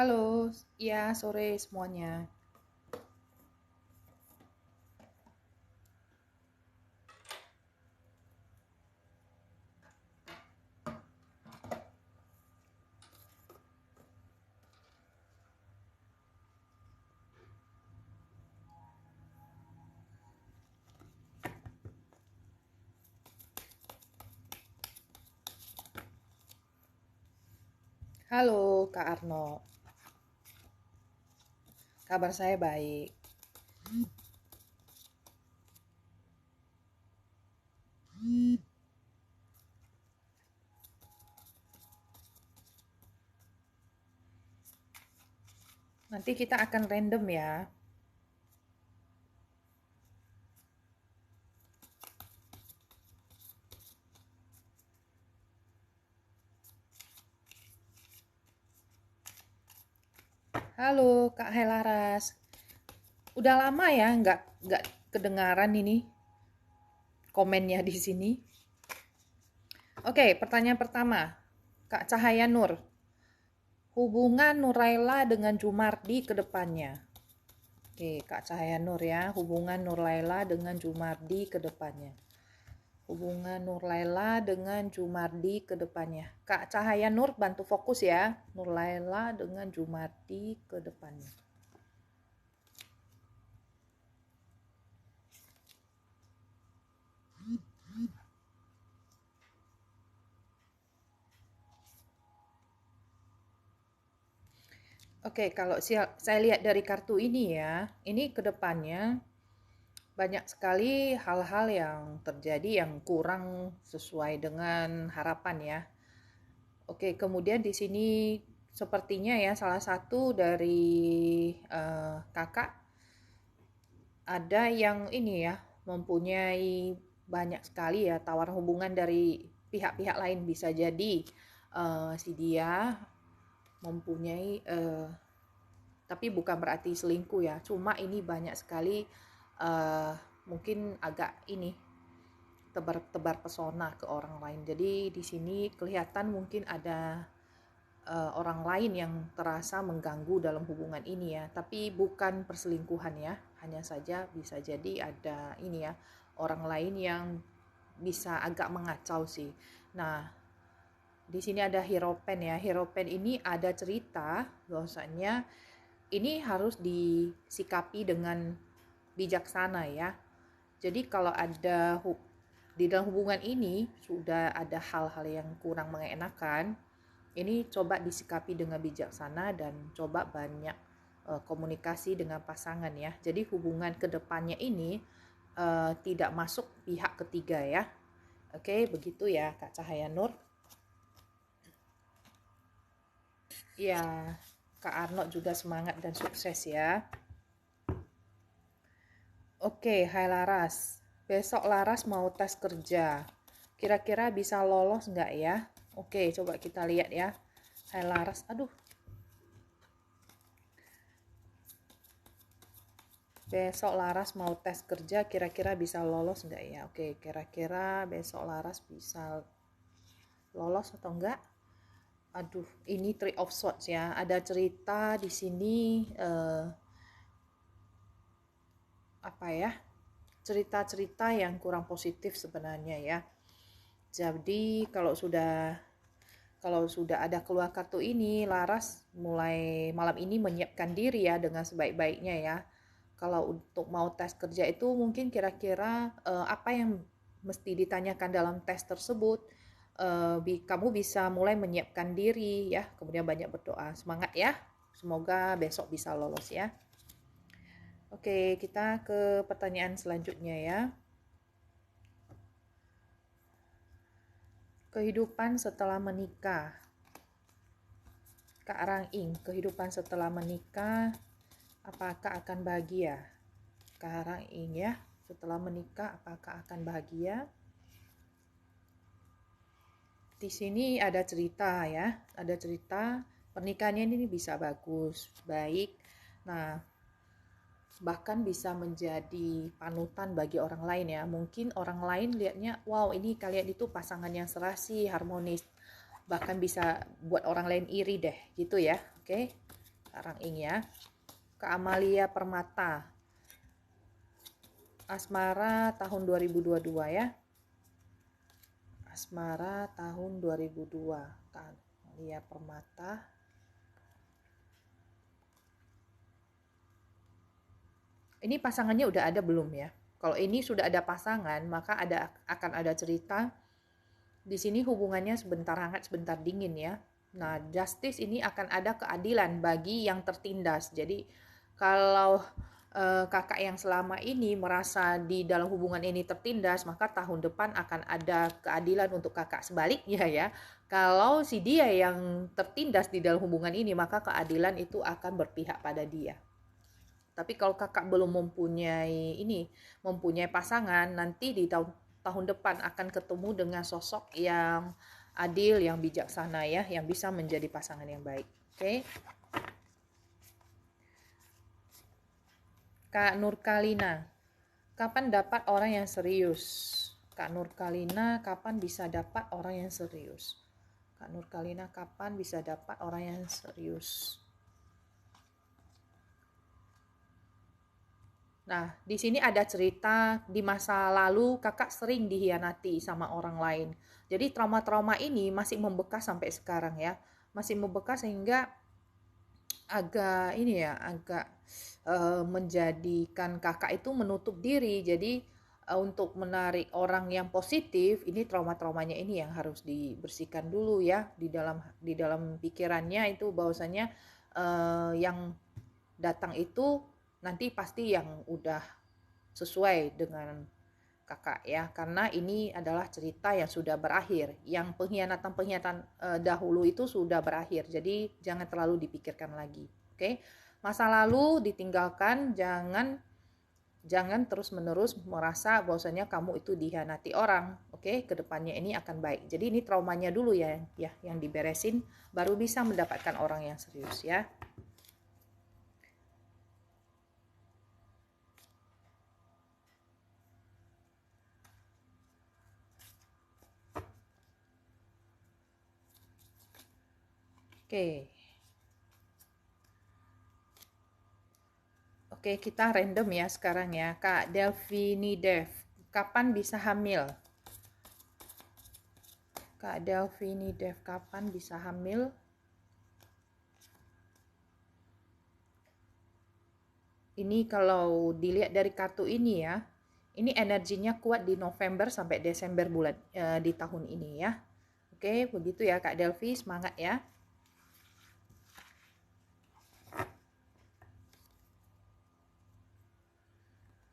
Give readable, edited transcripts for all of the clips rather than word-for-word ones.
Halo, iya sore semuanya. Halo Kak Arno, kabar saya baik. Nanti kita akan random ya. Halo Kak Helaras, udah lama ya nggak kedengaran ini komennya di sini. Oke, pertanyaan pertama, Kak Cahaya Nur, hubungan Nuraila dengan Jumardi ke depannya. Oke, Kak Cahaya Nur ya, hubungan Nuraila dengan Jumardi ke depannya. Hubungan Nurlaila dengan Jumardi ke depannya. Kak Cahaya Nur bantu fokus ya. Nurlaila dengan Jumardi ke depannya. Oke, kalau saya lihat dari kartu ini ya, ini ke depannya banyak sekali hal-hal yang terjadi yang kurang sesuai dengan harapan ya. Oke, kemudian di sini sepertinya ya salah satu dari kakak ada yang ini ya mempunyai banyak sekali ya tawaran hubungan dari pihak-pihak lain. Bisa jadi si dia mempunyai tapi bukan berarti selingkuh ya, cuma ini banyak sekali uh, mungkin agak ini tebar pesona ke orang lain. Jadi di sini kelihatan mungkin ada orang lain yang terasa mengganggu dalam hubungan ini ya, tapi bukan perselingkuhan ya, hanya saja bisa jadi ada ini ya orang lain yang bisa agak mengacau sih. Nah, di sini ada Hierophant ya. Hierophant ini ada cerita bahwasanya ini harus disikapi dengan bijaksana ya. Jadi kalau ada di dalam hubungan ini sudah ada hal-hal yang kurang mengenakan, ini coba disikapi dengan bijaksana dan coba banyak komunikasi dengan pasangan ya. Jadi hubungan kedepannya ini tidak masuk pihak ketiga ya. Oke, begitu ya Kak Cahaya Nur. Ya, Kak Arno juga semangat dan sukses ya. Oke, hai Laras. Besok Laras mau tes kerja. Kira-kira bisa lolos nggak ya? Oke, coba kita lihat ya. Hai Laras, aduh. Besok Laras mau tes kerja, kira-kira bisa lolos nggak ya? Oke, kira-kira besok Laras bisa lolos atau enggak? Aduh, ini Three of Swords ya. Ada cerita di sini apa ya? Cerita-cerita yang kurang positif sebenarnya ya. Jadi kalau sudah ada keluar kartu ini, Laras mulai malam ini menyiapkan diri ya dengan sebaik-baiknya ya. Kalau untuk mau tes kerja itu mungkin kira-kira apa yang mesti ditanyakan dalam tes tersebut, kamu bisa mulai menyiapkan diri ya, kemudian banyak berdoa. Semangat ya, semoga besok bisa lolos ya. Oke, kita ke pertanyaan selanjutnya ya. Kehidupan setelah menikah. Kak Rang-ing, kehidupan setelah menikah, apakah akan bahagia? Kak Rang-ing ya, setelah menikah apakah akan bahagia? Di sini ada cerita ya, ada cerita pernikahannya ini bisa bagus, baik. Nah, bahkan bisa menjadi panutan bagi orang lain ya. Mungkin orang lain lihatnya, wow ini kalian itu pasangan yang serasi, harmonis. Bahkan bisa buat orang lain iri deh, gitu ya. Oke. Kak Rang-ing ya. Kak Amalia Permata. Asmara tahun 2022 ya. Asmara tahun 2002. Kak Amalia Permata. Ini pasangannya udah ada belum ya? Kalau ini sudah ada pasangan, maka akan ada cerita. Di sini hubungannya sebentar hangat, sebentar dingin ya. Nah, justice ini akan ada keadilan bagi yang tertindas. Jadi, kalau kakak yang selama ini merasa di dalam hubungan ini tertindas, maka tahun depan akan ada keadilan untuk kakak. Sebaliknya ya, kalau si dia yang tertindas di dalam hubungan ini, maka keadilan itu akan berpihak pada dia. Tapi kalau kakak belum mempunyai pasangan, nanti di tahun depan akan ketemu dengan sosok yang adil, yang bijaksana ya, yang bisa menjadi pasangan yang baik. Oke. Kak Nurkalina, kapan dapat orang yang serius? Kak Nurkalina, kapan bisa dapat orang yang serius? Kak Nurkalina, kapan bisa dapat orang yang serius? Nah, di sini ada cerita di masa lalu kakak sering dihianati sama orang lain. Jadi trauma-trauma ini masih membekas sampai sekarang ya. Masih membekas sehingga agak menjadikan kakak itu menutup diri. Jadi untuk menarik orang yang positif, ini trauma-traumanya ini yang harus dibersihkan dulu ya di dalam pikirannya itu bahwasanya yang datang itu nanti pasti yang udah sesuai dengan kakak ya, karena ini adalah cerita yang sudah berakhir, yang pengkhianatan dahulu itu sudah berakhir, jadi jangan terlalu dipikirkan lagi. Oke, masa lalu ditinggalkan, jangan terus menerus merasa bahwasanya kamu itu dihianati orang. Oke, kedepannya ini akan baik. Jadi ini traumanya dulu ya yang diberesin, baru bisa mendapatkan orang yang serius ya. Oke, kita random ya sekarang ya. Kak Delvini Dev, kapan bisa hamil? Kak Delvini Dev, kapan bisa hamil? Ini kalau dilihat dari kartu ini ya, ini energinya kuat di November sampai Desember bulan di tahun ini ya. Oke, begitu ya Kak Delvi, semangat ya.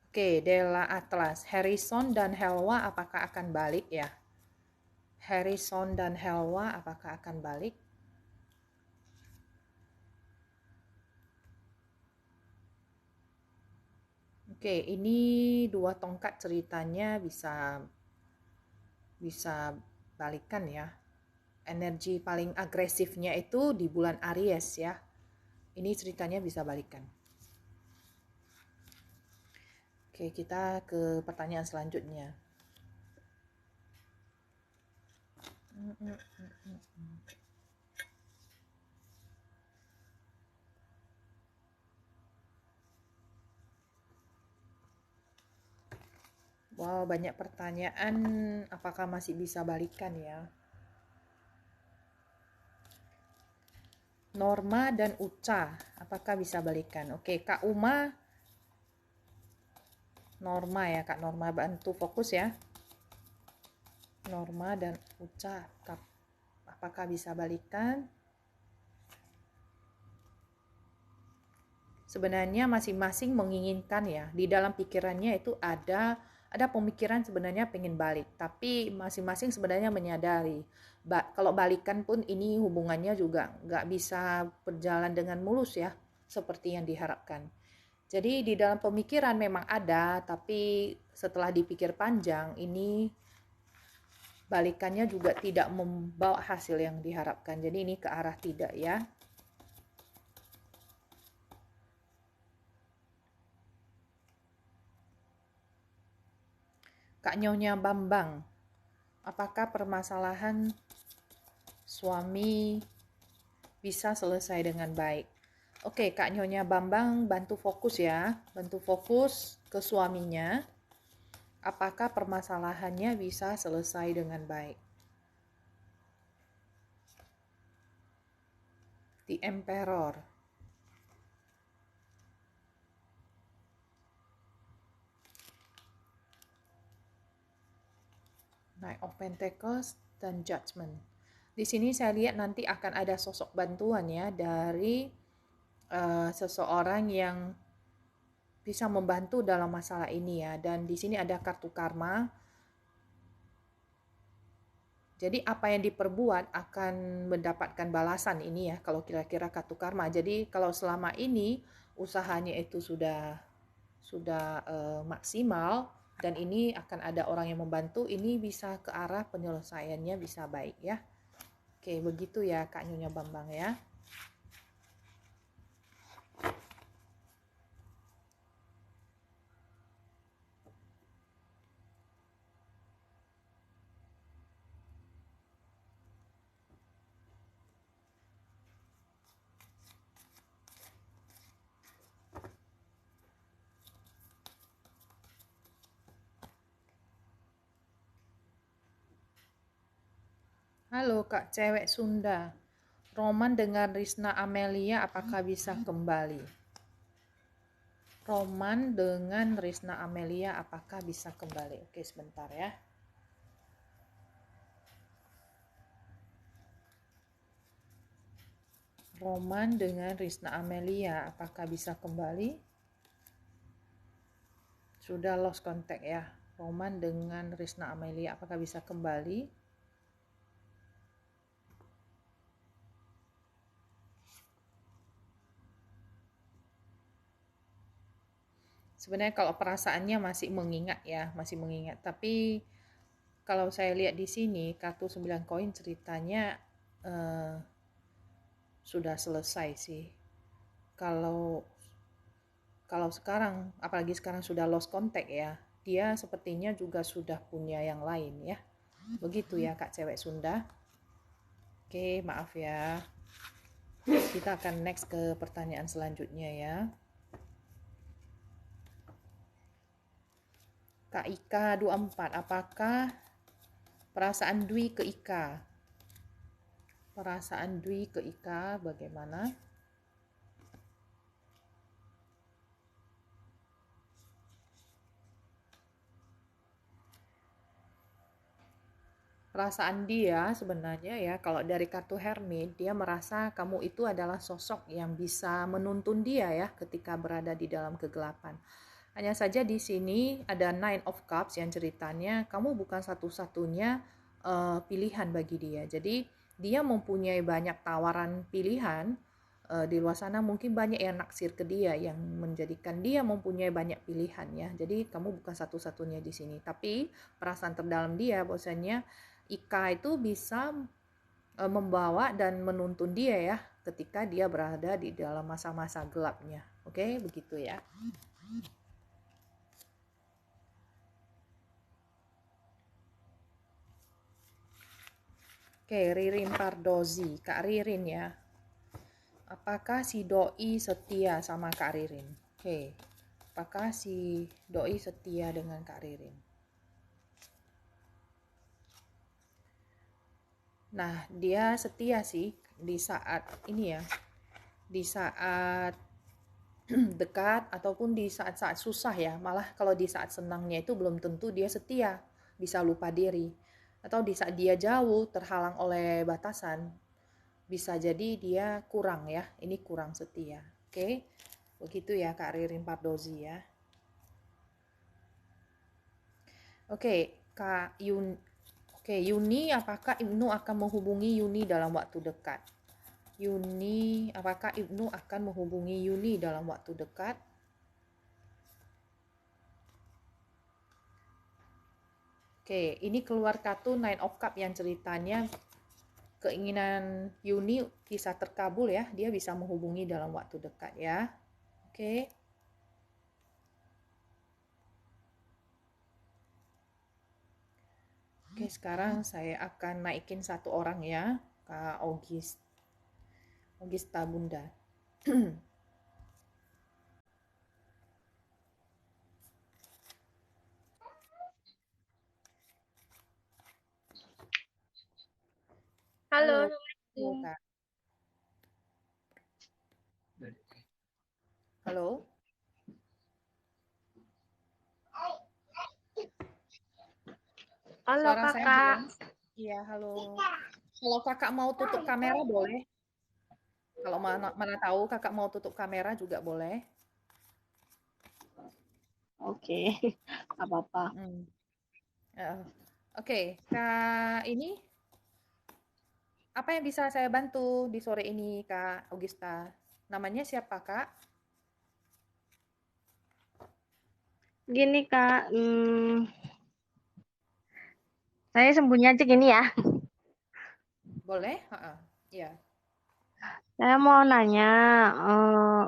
Oke, Della Atlas, Harrison dan Helwa apakah akan balik ya? Harrison dan Helwa apakah akan balik? Oke, ini dua tongkat ceritanya bisa balikan ya. Energi paling agresifnya itu di bulan Aries ya. Ini ceritanya bisa balikan. Oke, kita ke pertanyaan selanjutnya. Wow, banyak pertanyaan. Apakah masih bisa balikan ya? Norma dan Uca, apakah bisa balikan? Oke, Kak Uma. Norma ya, Kak Norma, bantu fokus ya. Norma dan Uca, apakah bisa balikan? Sebenarnya masing-masing menginginkan ya, di dalam pikirannya itu ada pemikiran sebenarnya pengen balik, tapi masing-masing sebenarnya menyadari kalau balikan pun ini hubungannya juga nggak bisa berjalan dengan mulus ya, seperti yang diharapkan. Jadi di dalam pemikiran memang ada, tapi setelah dipikir panjang, ini balikannya juga tidak membawa hasil yang diharapkan. Jadi ini ke arah tidak ya. Kak Nyonya Bambang, apakah permasalahan suami bisa selesai dengan baik? Oke, Kak Nyonya Bambang bantu fokus ya. Bantu fokus ke suaminya. Apakah permasalahannya bisa selesai dengan baik? The Emperor. Knight of Pentacles dan Judgment. Di sini saya lihat nanti akan ada sosok bantuan ya dari seseorang yang bisa membantu dalam masalah ini ya. Dan di sini ada kartu karma. Jadi apa yang diperbuat akan mendapatkan balasan ini ya kalau kira-kira kartu karma. Jadi kalau selama ini usahanya itu sudah maksimal dan ini akan ada orang yang membantu, ini bisa ke arah penyelesaiannya bisa baik ya. Oke, begitu ya Kak Nyonya Bambang ya. Halo Kak Cewek Sunda. Roman dengan Risna Amelia apakah bisa kembali? Roman dengan Risna Amelia apakah bisa kembali? Oke, sebentar ya. Roman dengan Risna Amelia apakah bisa kembali? Sudah lost contact ya. Roman dengan Risna Amelia apakah bisa kembali? Sebenarnya kalau perasaannya masih mengingat ya, masih mengingat. Tapi kalau saya lihat di sini kartu 9 koin ceritanya eh, sudah selesai sih. Kalau kalau sekarang, apalagi sekarang sudah lost contact ya, dia sepertinya juga sudah punya yang lain ya. Begitu ya Kak Cewek Sunda. Oke, maaf ya. Kita akan next ke pertanyaan selanjutnya ya. Kak Ika 24, apakah perasaan Dwi ke Ika? Perasaan Dwi ke Ika bagaimana? Perasaan dia sebenarnya ya, kalau dari kartu Hermit, dia merasa kamu itu adalah sosok yang bisa menuntun dia ya ketika berada di dalam kegelapan. Hanya saja di sini ada Nine of Cups yang ceritanya kamu bukan satu-satunya pilihan bagi dia. Jadi dia mempunyai banyak tawaran pilihan di luar sana, mungkin banyak yang naksir ke dia yang menjadikan dia mempunyai banyak pilihan ya. Jadi kamu bukan satu-satunya di sini. Tapi perasaan terdalam dia bahwasanya Ika itu bisa membawa dan menuntun dia ya ketika dia berada di dalam masa-masa gelapnya. Oke, begitu ya. Oke, Ririn Pardozi, Kak Ririn ya. Apakah si doi setia sama Kak Ririn? Oke, apakah si doi setia dengan Kak Ririn? Nah, dia setia sih di saat ini ya, di saat dekat ataupun di saat-saat susah ya. Malah kalau di saat senangnya itu belum tentu dia setia, bisa lupa diri. Atau di saat dia jauh terhalang oleh batasan, bisa jadi dia kurang ya, ini kurang setia. Oke, begitu ya Kak Ririn Pardozi ya. Oke, Kak Yun, oke Yuni, apakah Ibnu akan menghubungi Yuni dalam waktu dekat? Yuni, apakah Ibnu akan menghubungi Yuni dalam waktu dekat? Oke, ini keluar kartu Nine of Cup yang ceritanya keinginan Yuni bisa terkabul ya, dia bisa menghubungi dalam waktu dekat ya. Oke. Oke, sekarang saya akan naikin satu orang ya, Kak Ogista Bunda. Halo, Halo, halo Assalamualaikum. Kak. Halo, Halo suara saya kakak. jelas? Iya, halo. Kalau Kakak mau tutup kamera boleh. Kalau mana mana tahu Kakak mau tutup kamera juga boleh. Oke, nggak apa-apa. Hmm. Oke, Kak ini apa yang bisa saya bantu di sore ini, Kak Augusta? Namanya siapa, Kak? Gini kak, saya sembunyi aja gini ya. Boleh? Heeh. Ya. Saya mau nanya, eh,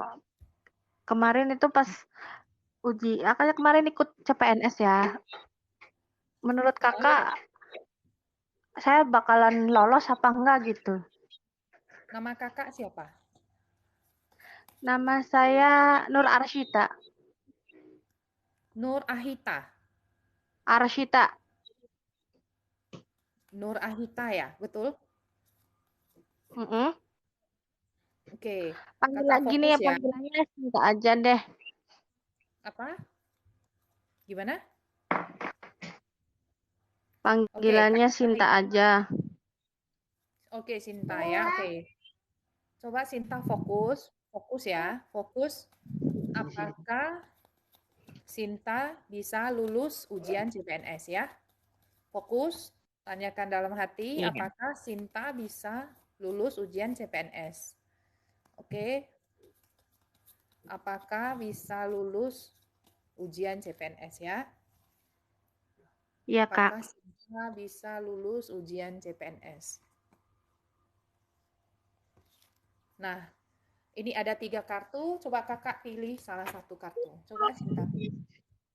kemarin itu pas aku kemarin ikut CPNS ya. Menurut Oh, kakak, saya bakalan lolos apa enggak gitu? nama Kakak siapa? Nama saya Nur Arsyita. Nur Ahita. Arsyita. Nur Ahita ya, betul? Mm-mm. Oke. Panggil Kakak gini fokus ya, ya. panggilannya Sinta aja deh. Apa? Gimana? Oke, Panggilannya Kak Sinta Ahita. aja. Oke, Sinta ya. Oke. Coba Sinta fokus, fokus ya, fokus. Apakah Sinta bisa lulus ujian CPNS ya? Fokus, tanyakan dalam hati, Iya. apakah Sinta bisa lulus ujian CPNS? Oke, apakah bisa lulus ujian CPNS ya? Iya kak. Apakah Sinta bisa lulus ujian CPNS? Nah, ini ada 3 kartu, coba kakak pilih salah satu kartu. Coba Sinta pilih.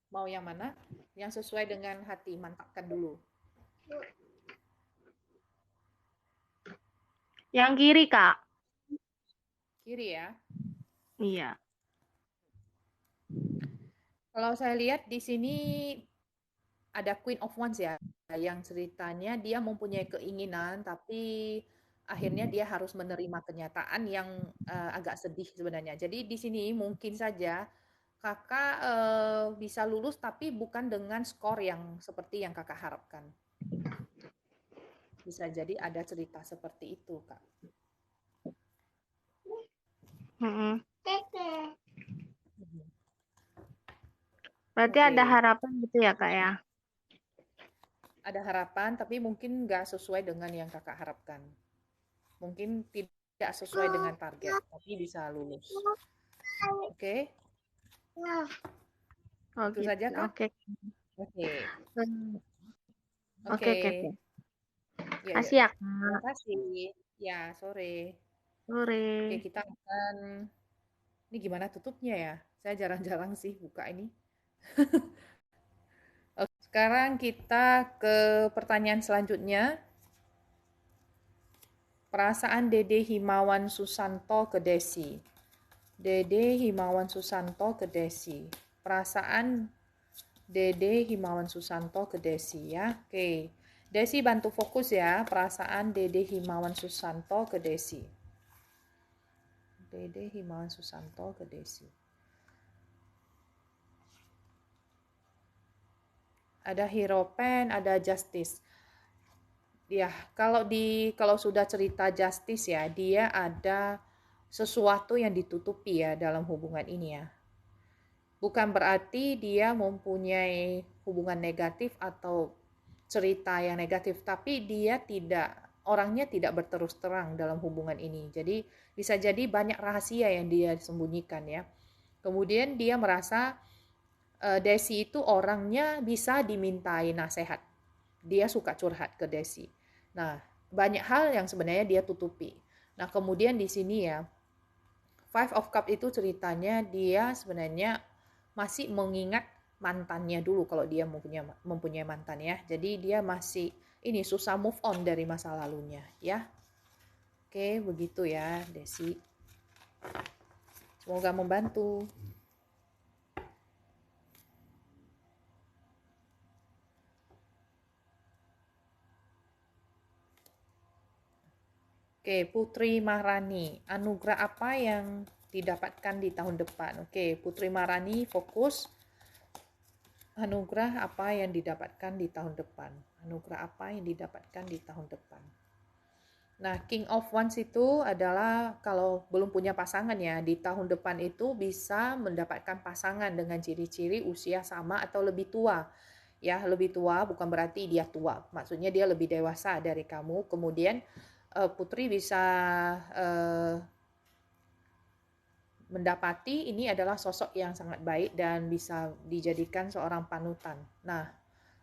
Mau yang mana? Yang sesuai dengan hati, mantapkan dulu. Yang kiri kak. Kiri ya. Iya. Kalau saya lihat di sini ada Queen of Wands ya, yang ceritanya dia mempunyai keinginan, tapi akhirnya dia harus menerima kenyataan yang agak sedih sebenarnya. Jadi di sini mungkin saja kakak bisa lulus, tapi bukan dengan skor yang seperti yang kakak harapkan. Bisa jadi ada cerita seperti itu, Kak. Mm-mm. Mhm. Berarti ada Oke, harapan gitu ya kak ya? ada harapan, tapi mungkin nggak sesuai dengan yang kakak harapkan. Mungkin tidak sesuai dengan target, tapi bisa lulus. Oke, Oh itu gitu. saja Kak. Oke. Oke, Hmm. Oke oke. oke oke. Ya, ya, Kasih ya. ya Terima kak. kasih. Ya, sore. Oke, Sore. kita akan ini gimana tutupnya ya? Saya jarang-jarang sih buka ini. Oke, sekarang kita ke pertanyaan selanjutnya. Perasaan Dede Himawan Susanto ke Desi. Dede Himawan Susanto ke Desi. Perasaan Dede Himawan Susanto ke Desi ya. Oke. Desi bantu fokus ya. Perasaan Dede Himawan Susanto ke Desi. Dede Himawan Susanto ke Desi. Ada Hero Pen, ada Justice. Ya, kalau sudah cerita Justice ya, dia ada sesuatu yang ditutupi ya dalam hubungan ini ya. Bukan berarti dia mempunyai hubungan negatif atau cerita yang negatif, tapi dia orangnya tidak berterus terang dalam hubungan ini. Jadi bisa jadi banyak rahasia yang dia sembunyikan ya. Kemudian dia merasa Desi itu orangnya bisa dimintai nasihat. Dia suka curhat ke Desi. Nah, banyak hal yang sebenarnya dia tutupi. Nah, kemudian di sini ya, Five of Cup itu ceritanya dia sebenarnya masih mengingat mantannya dulu kalau dia mempunyai mantan ya. Jadi dia masih ini susah move on dari masa lalunya ya. Oke, begitu ya, Desi. Semoga membantu. Oke, Putri Maharani, anugerah apa yang didapatkan di tahun depan? Oke, Putri Maharani fokus. Anugerah apa yang didapatkan di tahun depan? Anugerah apa yang didapatkan di tahun depan? Nah, King of Wands itu adalah kalau belum punya pasangan ya, di tahun depan itu bisa mendapatkan pasangan dengan ciri-ciri usia sama atau lebih tua. Ya, lebih tua bukan berarti dia tua, maksudnya dia lebih dewasa dari kamu. Kemudian Putri bisa mendapati ini adalah sosok yang sangat baik dan bisa dijadikan seorang panutan. Nah,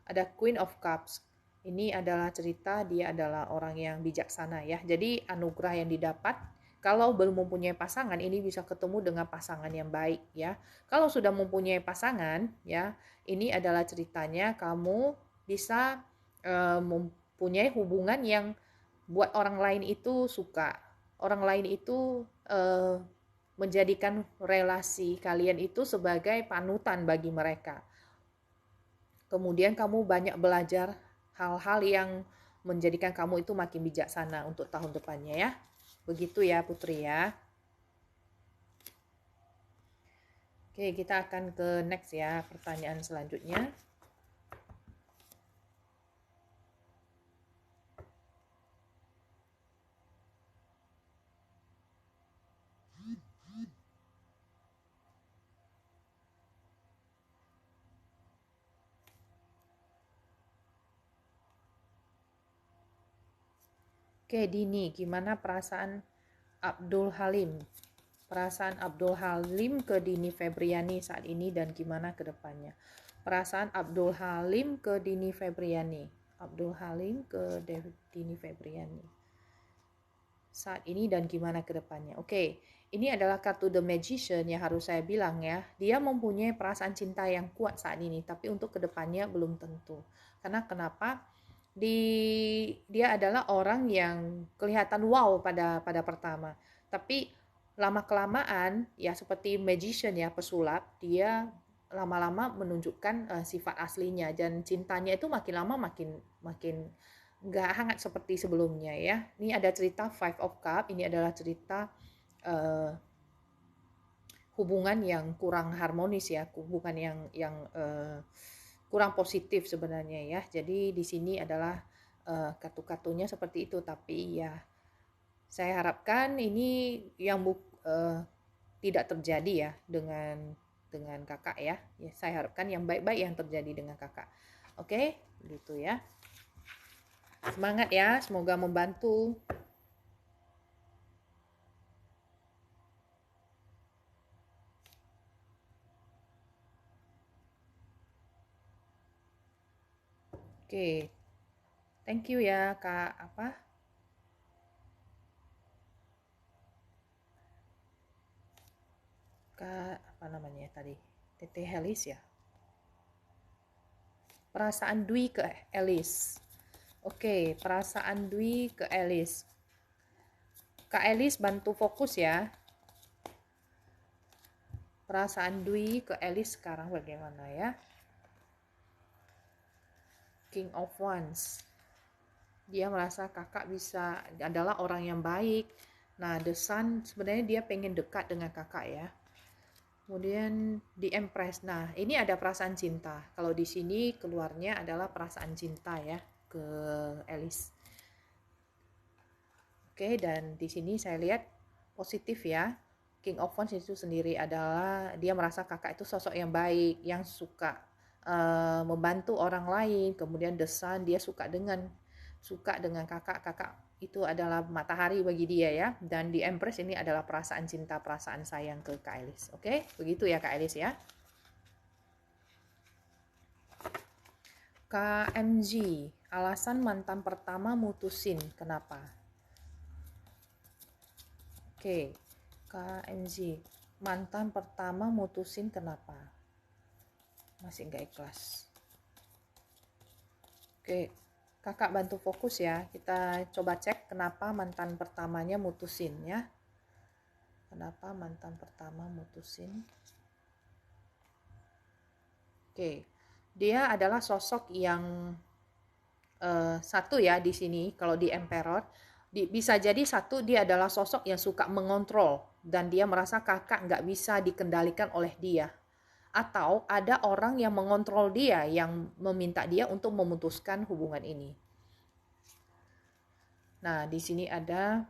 ada Queen of Cups. Ini adalah cerita dia adalah orang yang bijaksana ya. Jadi anugerah yang didapat kalau belum mempunyai pasangan ini bisa ketemu dengan pasangan yang baik ya. Kalau sudah mempunyai pasangan ya, ini adalah ceritanya kamu bisa mempunyai hubungan yang buat orang lain itu suka. Orang lain itu menjadikan relasi kalian itu sebagai panutan bagi mereka. Kemudian kamu banyak belajar hal-hal yang menjadikan kamu itu makin bijaksana untuk tahun depannya ya. Begitu ya Putri ya. Oke, kita akan ke next ya, pertanyaan selanjutnya. Oke, Dini, gimana perasaan Abdul Halim? Perasaan Abdul Halim ke Dini Febriani saat ini dan gimana ke depannya? Perasaan Abdul Halim ke Dini Febriani. Abdul Halim ke Dini Febriani saat ini dan gimana ke depannya. Oke, ini adalah kartu The Magician yang harus saya bilang ya. Dia mempunyai perasaan cinta yang kuat saat ini, tapi untuk ke depannya belum tentu. Karena kenapa? Dia adalah orang yang kelihatan wow pada pertama. Tapi lama kelamaan ya seperti magician ya, pesulap, dia lama-lama menunjukkan sifat aslinya dan cintanya itu makin lama makin nggak hangat seperti sebelumnya ya. Ini ada cerita Five of Cup, ini adalah cerita uh, hubungan yang kurang harmonis ya, hubungan yang kurang positif sebenarnya ya. Jadi di sini adalah kartu-kartunya seperti itu, tapi ya saya harapkan ini yang tidak terjadi ya dengan kakak ya. Saya harapkan yang baik-baik yang terjadi dengan kakak. Oke, gitu ya. Semangat ya, semoga membantu. Oke, thank you ya Kak apa namanya tadi? Tete Helis ya. Perasaan Dwi ke Elis. Oke, perasaan Dwi ke Elis. Kak Elis bantu fokus ya. Perasaan Dwi ke Elis sekarang bagaimana ya? King of Wands. Dia merasa kakak adalah orang yang baik. Nah, The Sun sebenarnya dia pengen dekat dengan kakak ya. Kemudian di Empress. Nah, ini ada perasaan cinta. Kalau di sini keluarnya adalah perasaan cinta ya ke Elis. Oke, dan di sini saya lihat positif ya. King of Wands itu sendiri adalah dia merasa kakak itu sosok yang baik, yang suka membantu orang lain. Kemudian The Sun dia suka dengan kakak itu adalah matahari bagi dia ya. Dan di Empress ini adalah perasaan cinta, perasaan sayang ke Kak Elis. Oke, begitu ya Kak Elis ya. KMG, alasan mantan pertama mutusin, kenapa? Oke, KMG, mantan pertama mutusin kenapa? Masih nggak ikhlas. Oke, kakak bantu fokus ya. Kita coba cek kenapa mantan pertamanya mutusin ya. Kenapa mantan pertama mutusin? Oke, dia adalah sosok yang satu ya di sini kalau di Emperor bisa jadi satu dia adalah sosok yang suka mengontrol dan dia merasa kakak nggak bisa dikendalikan oleh dia, atau ada orang yang mengontrol dia yang meminta dia untuk memutuskan hubungan ini. Nah, di sini ada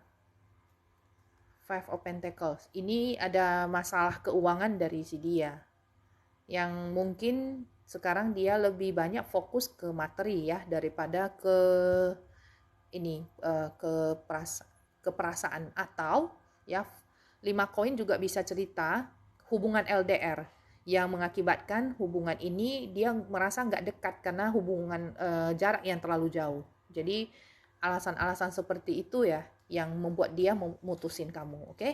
Five of Pentacles. Ini ada masalah keuangan dari si dia yang mungkin sekarang dia lebih banyak fokus ke materi ya daripada ke ini ke perasaan, atau ya 5 koin juga bisa cerita hubungan LDR yang mengakibatkan hubungan ini dia merasa nggak dekat karena hubungan jarak yang terlalu jauh. Jadi alasan-alasan seperti itu ya yang membuat dia memutusin kamu, oke?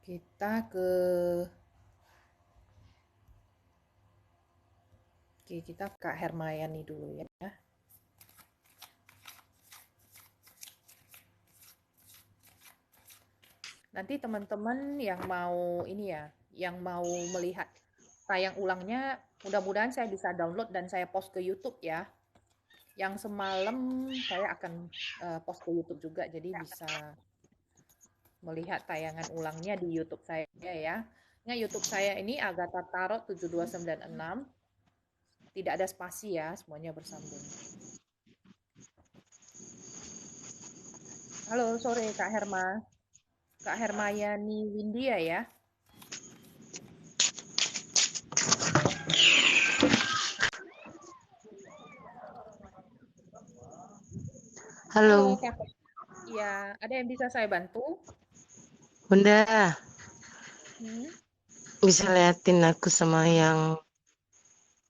Kita ke Oke, kita Kak Hermayani dulu ya. Nanti teman-teman yang mau ini ya, yang mau melihat tayang ulangnya, mudah-mudahan saya bisa download dan saya post ke YouTube ya. Yang semalam saya akan post ke YouTube juga, jadi bisa melihat tayangan ulangnya di YouTube saya ya. Nah, YouTube saya ini Agatha Tarot 7296. Tidak ada spasi ya, semuanya bersambung. Halo, sore Kak Herma. Kak Hermayani Windia ya. Halo Halo, Kak. Iya, ada yang bisa saya bantu? Bunda, Hmm? bisa liatin aku sama yang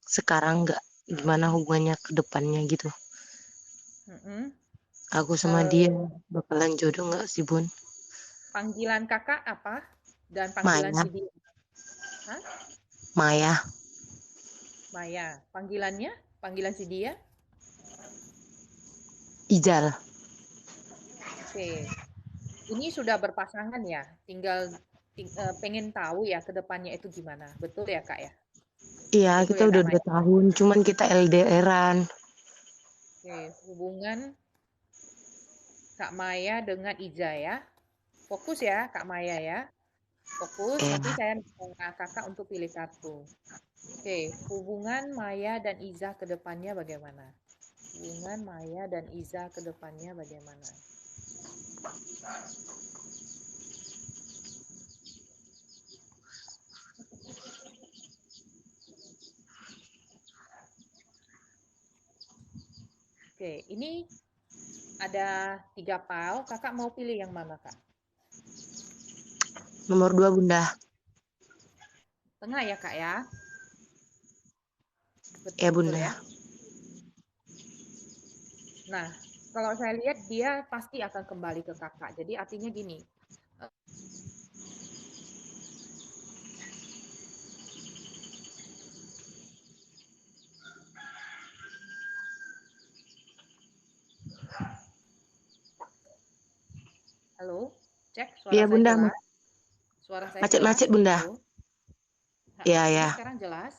sekarang nggak? Gimana hubungannya ke depannya gitu? Mm-mm. Aku sama dia Eh, bakalan jodoh nggak sih, Bun? Panggilan kakak apa? Dan panggilan Maya, si dia? Hah? Maya, Maya. Panggilannya? Panggilan si dia? Ijal. Oke. Ini sudah berpasangan ya? Tinggal pengen tahu ya ke depannya itu gimana. Betul ya, Kak ya? Iya, Betul kita ya, udah Kak 2 Maya? tahun, cuman kita LDRan. Oke. Hubungan Kak Maya dengan Ija ya. Fokus ya, Kak Maya ya. Fokus. Eh, Nanti saya minta kakak untuk pilih kartu. Oke. Hubungan Maya dan Iza ke depannya bagaimana? Hubungan Maya dan Iza ke depannya bagaimana? Oke, ini ada 3 pile. Kakak mau pilih yang mana, Kak? nomor 2, Bunda. Tengah ya, Kak ya? Ya, Betul ya. Bunda. Nah, kalau saya lihat dia pasti akan kembali ke kakak. Jadi artinya gini. eh, Halo, cek suara Iya, saya Bunda. jelas. Suara saya jelas. Macet-macet, Bunda. Halo. Nah, Iya, ini ya. sekarang jelas.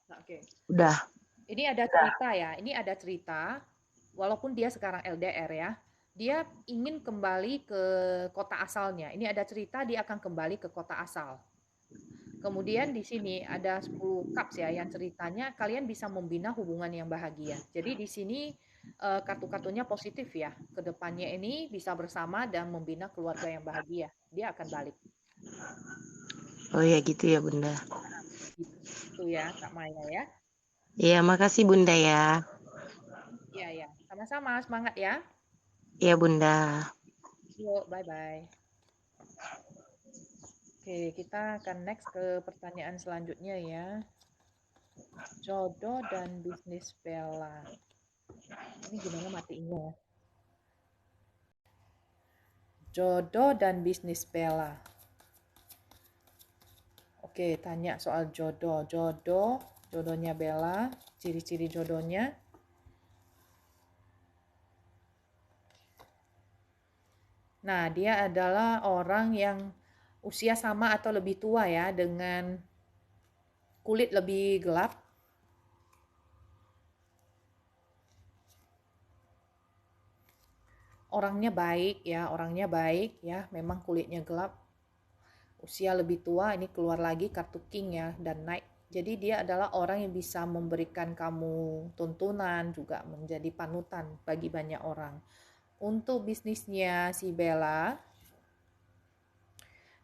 Nah, oke. Udah. Ini ada cerita ya. Ini ada cerita. Walaupun dia sekarang LDR ya, dia ingin kembali ke kota asalnya. Ini ada cerita dia akan kembali ke kota asal. Kemudian di sini ada 10 cups ya yang ceritanya kalian bisa membina hubungan yang bahagia. Jadi di sini kartu-kartunya positif ya. Kedepannya ini bisa bersama dan membina keluarga yang bahagia. Dia akan balik. Oh ya gitu ya, Bunda. Gitu ya Kak Maya ya. Iya, makasih Bunda ya. Iya ya. Sama-sama semangat ya. Iya, Bunda. Yuk, bye-bye. Oke, kita akan next ke pertanyaan selanjutnya ya. Jodoh dan bisnis Bella. Ini gimana matiinnya ya? Jodoh dan bisnis Bella. Oke, tanya soal jodoh. Jodohnya Bella, ciri-ciri jodohnya. Nah, dia adalah orang yang usia sama atau lebih tua ya, dengan kulit lebih gelap. Orangnya baik ya, memang kulitnya gelap. Usia lebih tua, ini keluar lagi kartu King ya, dan Knight. Jadi dia adalah orang yang bisa memberikan kamu tuntunan, juga menjadi panutan bagi banyak orang. Untuk bisnisnya si Bella,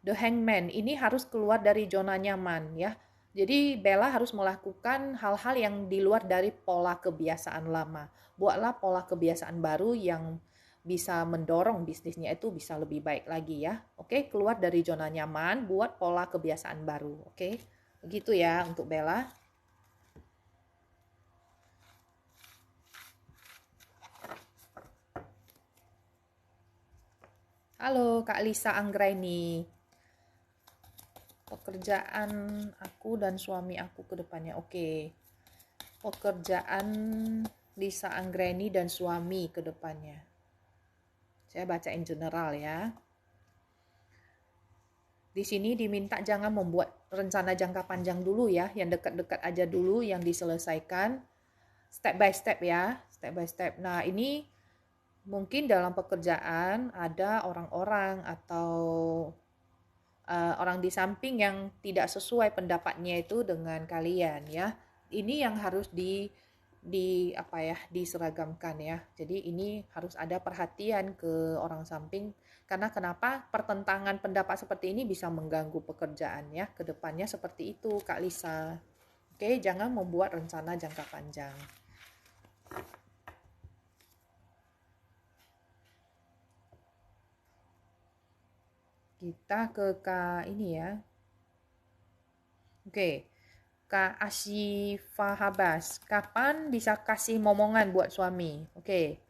The Hangman ini harus keluar dari zona nyaman ya. Jadi Bella harus melakukan hal-hal yang di luar dari pola kebiasaan lama. Buatlah pola kebiasaan baru yang bisa mendorong bisnisnya itu bisa lebih baik lagi ya. Oke, keluar dari zona nyaman, buat pola kebiasaan baru. Oke, begitu ya untuk Bella. Halo Kak Lisa Anggraini. Pekerjaan aku dan suami aku ke depannya. Oke. Pekerjaan Lisa Anggraini dan suami ke depannya. Saya baca in general ya. Di sini diminta jangan membuat rencana jangka panjang dulu ya, yang dekat-dekat aja dulu, yang diselesaikan step by step ya, step by step. Nah, ini mungkin dalam pekerjaan ada orang-orang atau orang di samping yang tidak sesuai pendapatnya itu dengan kalian ya. Ini yang harus diseragamkan ya. Jadi ini harus ada perhatian ke orang samping, karena kenapa pertentangan pendapat seperti ini bisa mengganggu pekerjaan ya. Kedepannya seperti itu Kak Lisa. Oke, jangan membuat rencana jangka panjang. Kita ke Kak ini ya. Oke. Kak Asyifa Habas, kapan bisa kasih momongan buat suami? Oke.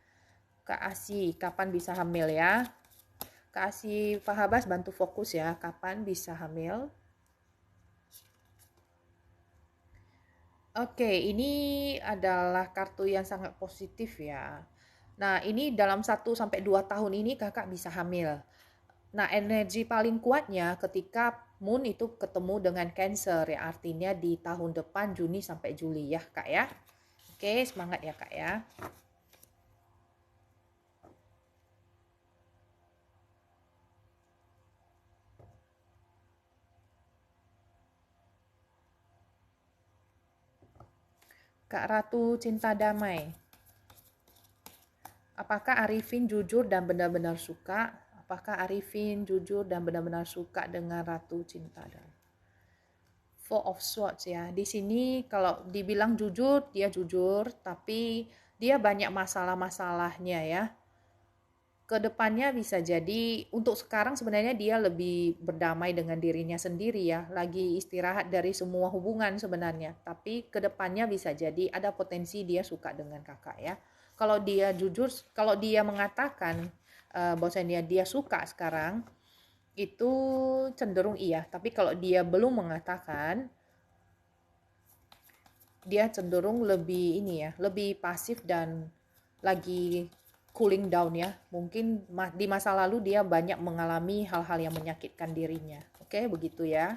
Kak Asyi, kapan bisa hamil ya? Kak Asyifa Habas bantu fokus ya, kapan bisa hamil? Oke, ini adalah kartu yang sangat positif ya. Nah, ini dalam 1-2 tahun ini kakak bisa hamil. Nah, energi paling kuatnya ketika Moon itu ketemu dengan Cancer ya, artinya di tahun depan Juni sampai Juli ya, Kak ya. Oke, semangat ya, Kak ya. Kak Ratu Cinta Damai. Apakah Arifin jujur dan benar-benar suka? Apakah Arifin jujur dan benar-benar suka dengan Ratu Cinta Damai? Four of Swords ya. Di sini kalau dibilang jujur, dia jujur, tapi dia banyak masalah-masalahnya ya. Kedepannya bisa jadi, untuk sekarang sebenarnya dia lebih berdamai dengan dirinya sendiri ya. Lagi istirahat dari semua hubungan sebenarnya. Tapi kedepannya bisa jadi ada potensi dia suka dengan kakak ya. Kalau dia jujur, kalau dia mengatakan bahwasanya dia suka sekarang, itu cenderung iya. Tapi kalau dia belum mengatakan, dia cenderung lebih ini ya, lebih pasif dan lagi cooling down ya. Mungkin di masa lalu dia banyak mengalami hal-hal yang menyakitkan dirinya. Oke, begitu ya.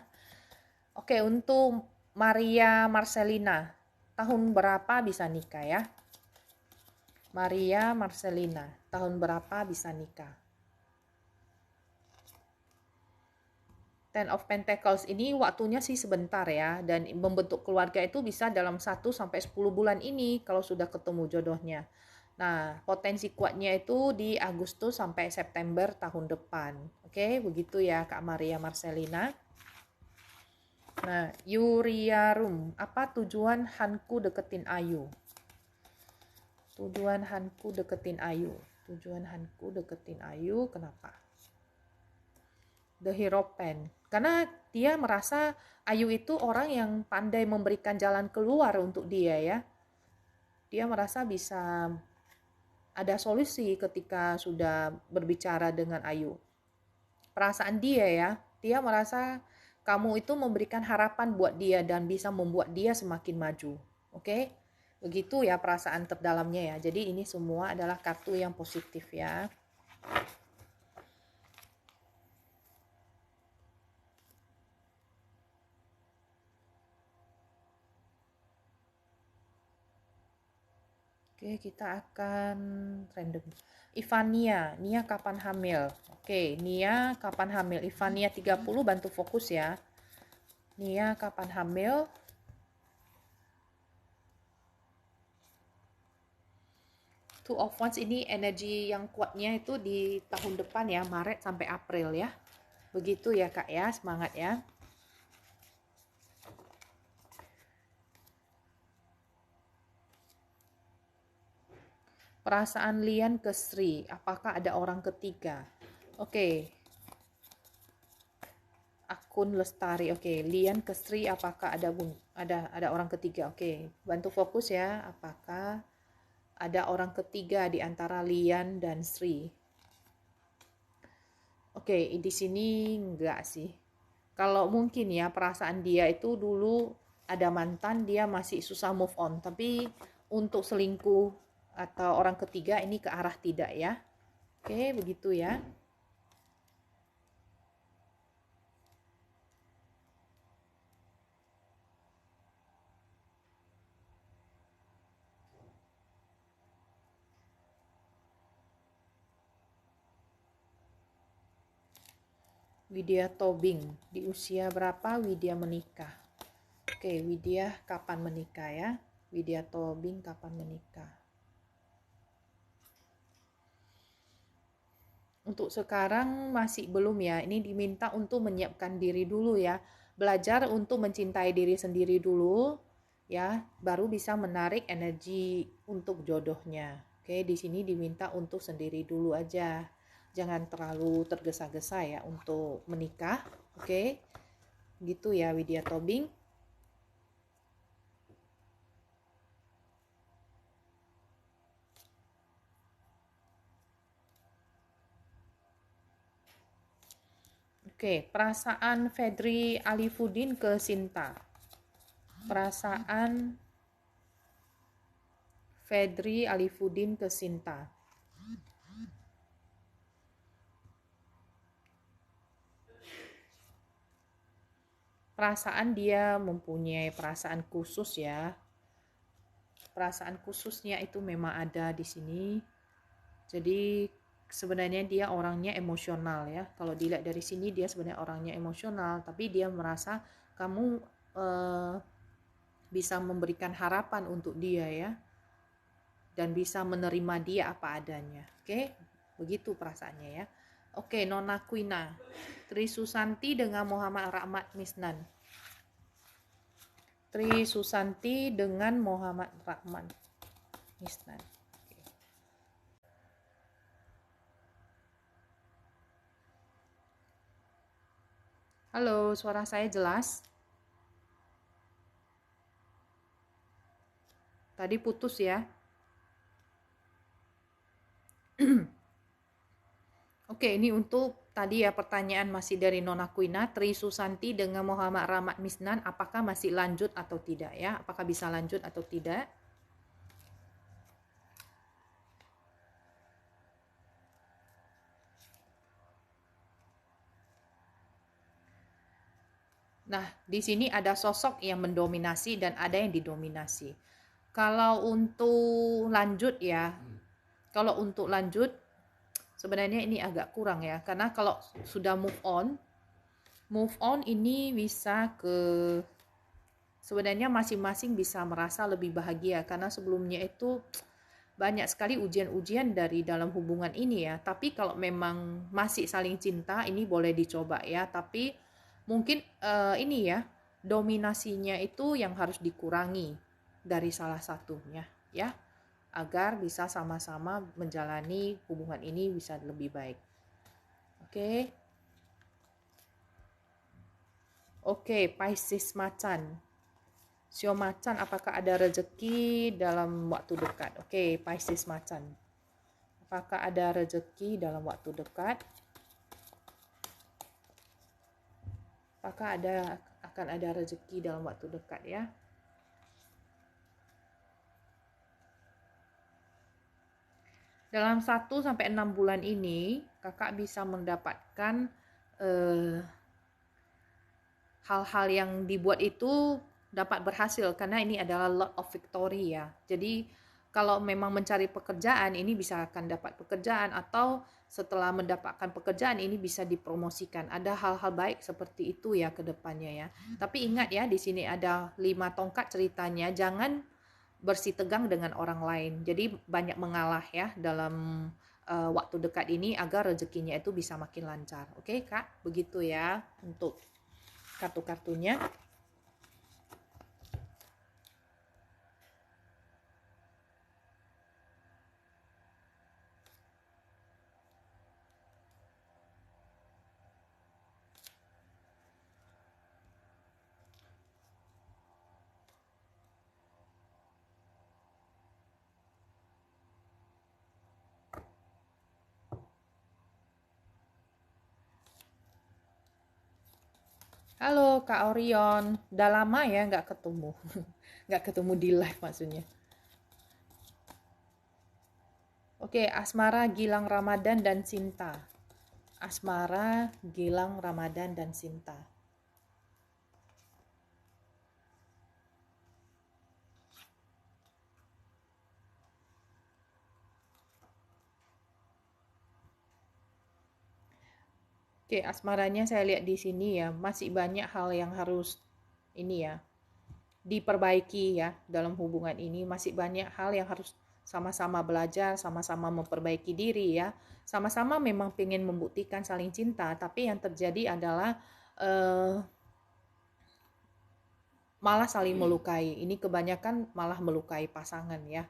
Oke, untuk Maria Marcelina, tahun berapa bisa nikah ya? Maria Marcelina, tahun berapa bisa nikah? Ten of Pentacles ini waktunya sih sebentar ya, dan membentuk keluarga itu bisa dalam 1-10 bulan ini kalau sudah ketemu jodohnya. Nah, potensi kuatnya itu di Agustus sampai September tahun depan. Oke, begitu ya Kak Maria Marcelina. Nah, Yuriarum, apa tujuan Hanku deketin Ayu? Tujuan Hanku deketin Ayu. Tujuan Hanku deketin Ayu, kenapa? The Hierophant. Karena dia merasa Ayu itu orang yang pandai memberikan jalan keluar untuk dia ya. Dia merasa bisa ada solusi ketika sudah berbicara dengan Ayu. Perasaan dia ya, dia merasa kamu itu memberikan harapan buat dia dan bisa membuat dia semakin maju. Oke? Begitu ya perasaan terdalamnya ya. Jadi ini semua adalah kartu yang positif ya. Oke, kita akan random. Ivania, Nia kapan hamil? Oke, Nia kapan hamil? Ivania 30, bantu fokus ya. Nia kapan hamil? Two of Wands ini energi yang kuatnya itu di tahun depan ya, Maret sampai April ya. Begitu ya Kak ya, semangat ya. Perasaan Lian ke Sri, apakah ada orang ketiga? Oke. Akun Lestari. Oke, Lian ke Sri, apakah ada orang ketiga? Oke, bantu fokus ya. Apakah ada orang ketiga di antara Lian dan Sri? Oke, di sini enggak sih. Kalau mungkin ya perasaan dia itu dulu ada mantan, dia masih susah move on. Tapi untuk selingkuh atau orang ketiga ini ke arah tidak ya. Oke, begitu ya. Widya Tobing, di usia berapa Widya menikah? Oke, Widya kapan menikah ya? Widya Tobing kapan menikah? Untuk sekarang masih belum ya. Ini diminta untuk menyiapkan diri dulu ya. Belajar untuk mencintai diri sendiri dulu ya, baru bisa menarik energi untuk jodohnya. Oke, di sini diminta untuk sendiri dulu aja. Jangan terlalu tergesa-gesa ya untuk menikah. Oke. Gitu ya Widya Tobing. Oke, perasaan Fedri Alifudin ke Sinta. Perasaan Fedri Alifudin ke Sinta. Perasaan dia mempunyai perasaan khusus ya. Perasaan khususnya itu memang ada di sini. Jadi sebenarnya dia orangnya emosional ya. Kalau dilihat dari sini dia sebenarnya orangnya emosional, tapi dia merasa kamu bisa memberikan harapan untuk dia ya. Dan bisa menerima dia apa adanya. Oke, begitu perasaannya ya. Oke, Nona Quina, Tri Susanti dengan Muhammad Rahmat Misnan. Tri Susanti dengan Muhammad Rahman Misnan. Oke. Halo, suara saya jelas? Tadi putus ya. Oke, ini untuk tadi ya pertanyaan masih dari Nona Quina, Tri Susanti dengan Muhammad Rahmat Misnan, apakah masih lanjut atau tidak ya? Apakah bisa lanjut atau tidak? Nah, di sini ada sosok yang mendominasi dan ada yang didominasi. Kalau untuk lanjut ya, kalau untuk lanjut sebenarnya ini agak kurang ya, karena kalau sudah move on ini bisa ke sebenarnya masing-masing bisa merasa lebih bahagia karena sebelumnya itu banyak sekali ujian-ujian dari dalam hubungan ini ya. Tapi kalau memang masih saling cinta ini boleh dicoba ya, tapi mungkin ini ya dominasinya itu yang harus dikurangi dari salah satunya ya, agar bisa sama-sama menjalani hubungan ini bisa lebih baik. Oke, Pisces Macan. Sio Macan, apakah ada rezeki dalam waktu dekat? Oke, Pisces Macan. Apakah ada rezeki dalam waktu dekat? Apakah akan ada rezeki dalam waktu dekat ya? Dalam 1-6 bulan ini, kakak bisa mendapatkan hal-hal yang dibuat itu dapat berhasil karena ini adalah lot of victory ya. Jadi kalau memang mencari pekerjaan ini bisa akan dapat pekerjaan, atau setelah mendapatkan pekerjaan ini bisa dipromosikan. Ada hal-hal baik seperti itu ya ke depannya ya. Tapi ingat ya, di sini ada 5 tongkat ceritanya, jangan bersitegang dengan orang lain. Jadi banyak mengalah ya dalam waktu dekat ini agar rezekinya itu bisa makin lancar. Oke, Kak, begitu ya untuk kartu-kartunya. Halo Kak Orion, udah lama ya nggak ketemu, nggak ketemu di live maksudnya. Oke, Asmara, Gilang Ramadan, dan Sinta. Asmara, Gilang Ramadan, dan Sinta. Oke, asmaranya saya lihat di sini ya, masih banyak hal yang harus ini ya, diperbaiki ya dalam hubungan ini. Masih banyak hal yang harus sama-sama belajar, sama-sama memperbaiki diri ya. Sama-sama memang pengen membuktikan saling cinta, tapi yang terjadi adalah malah saling melukai. Ini kebanyakan malah melukai pasangan ya.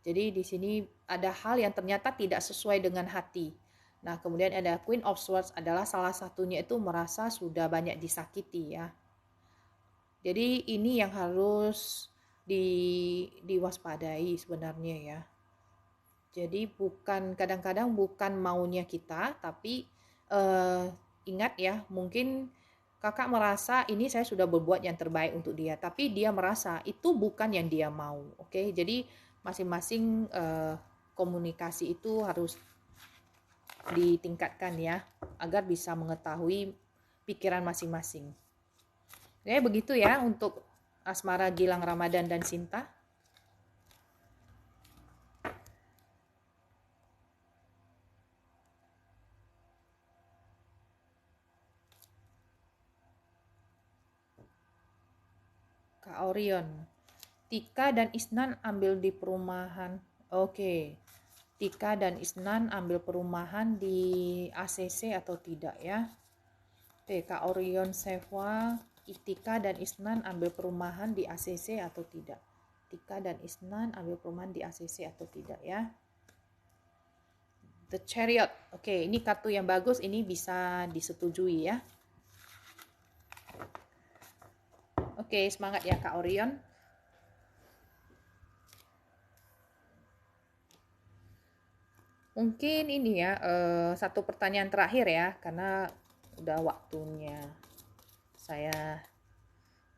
Jadi di sini ada hal yang ternyata tidak sesuai dengan hati. Nah, kemudian ada Queen of Swords adalah salah satunya itu merasa sudah banyak disakiti ya. Jadi ini yang harus diwaspadai sebenarnya ya. Jadi kadang-kadang bukan maunya kita, tapi ingat ya, mungkin kakak merasa ini saya sudah berbuat yang terbaik untuk dia, tapi dia merasa itu bukan yang dia mau. Oke, jadi masing-masing komunikasi itu harus ditingkatkan ya, agar bisa mengetahui pikiran masing-masing. Ya, begitu ya untuk Asmara, Gilang Ramadan, dan Sinta. Kak Orion, Tika dan Isnan ambil di perumahan. Oke. Tika dan Isnan ambil perumahan di ACC atau tidak ya? Oke, Kak Orion Sewa, Tika dan Isnan ambil perumahan di ACC atau tidak? Tika dan Isnan ambil perumahan di ACC atau tidak ya? The Chariot. Oke, ini kartu yang bagus, ini bisa disetujui ya. Oke, semangat ya Kak Orion. Mungkin ini ya, satu pertanyaan terakhir ya, karena udah waktunya saya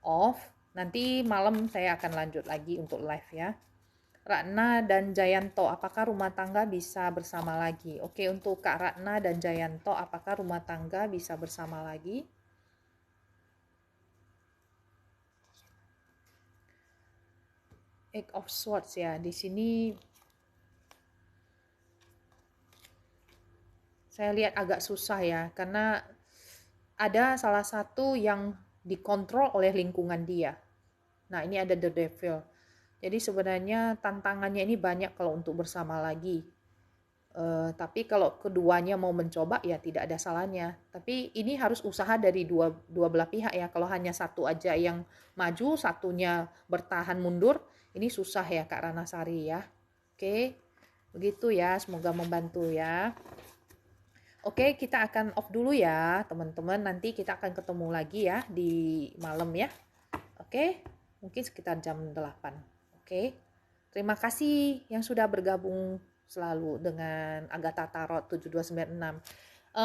off. Nanti malam saya akan lanjut lagi untuk live ya. Ratna dan Jayanto, apakah rumah tangga bisa bersama lagi? Oke, untuk Kak Ratna dan Jayanto, apakah rumah tangga bisa bersama lagi? Eight of Swords ya, di sini saya lihat agak susah ya, karena ada salah satu yang dikontrol oleh lingkungan dia. Nah, ini ada The Devil. Jadi sebenarnya tantangannya ini banyak kalau untuk bersama lagi. Tapi kalau keduanya mau mencoba ya tidak ada salahnya. Tapi ini harus usaha dari dua belah pihak ya. Kalau hanya satu aja yang maju, satunya bertahan mundur, ini susah ya Kak Ranasari ya. Oke, begitu ya. Semoga membantu ya. Oke, kita akan off dulu ya teman-teman. Nanti kita akan ketemu lagi ya di malam ya. Oke, mungkin sekitar jam 8. Oke, terima kasih yang sudah bergabung selalu dengan Agatha Tarot 7296.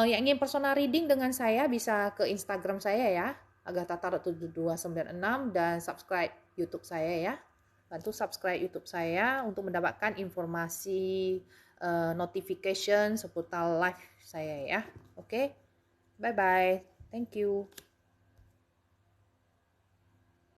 Yang ingin personal reading dengan saya bisa ke Instagram saya ya, Agatha Tarot 7296, dan subscribe YouTube saya ya. Bantu subscribe YouTube saya untuk mendapatkan informasi notification seputar live saya ya. Oke, bye bye. Thank you.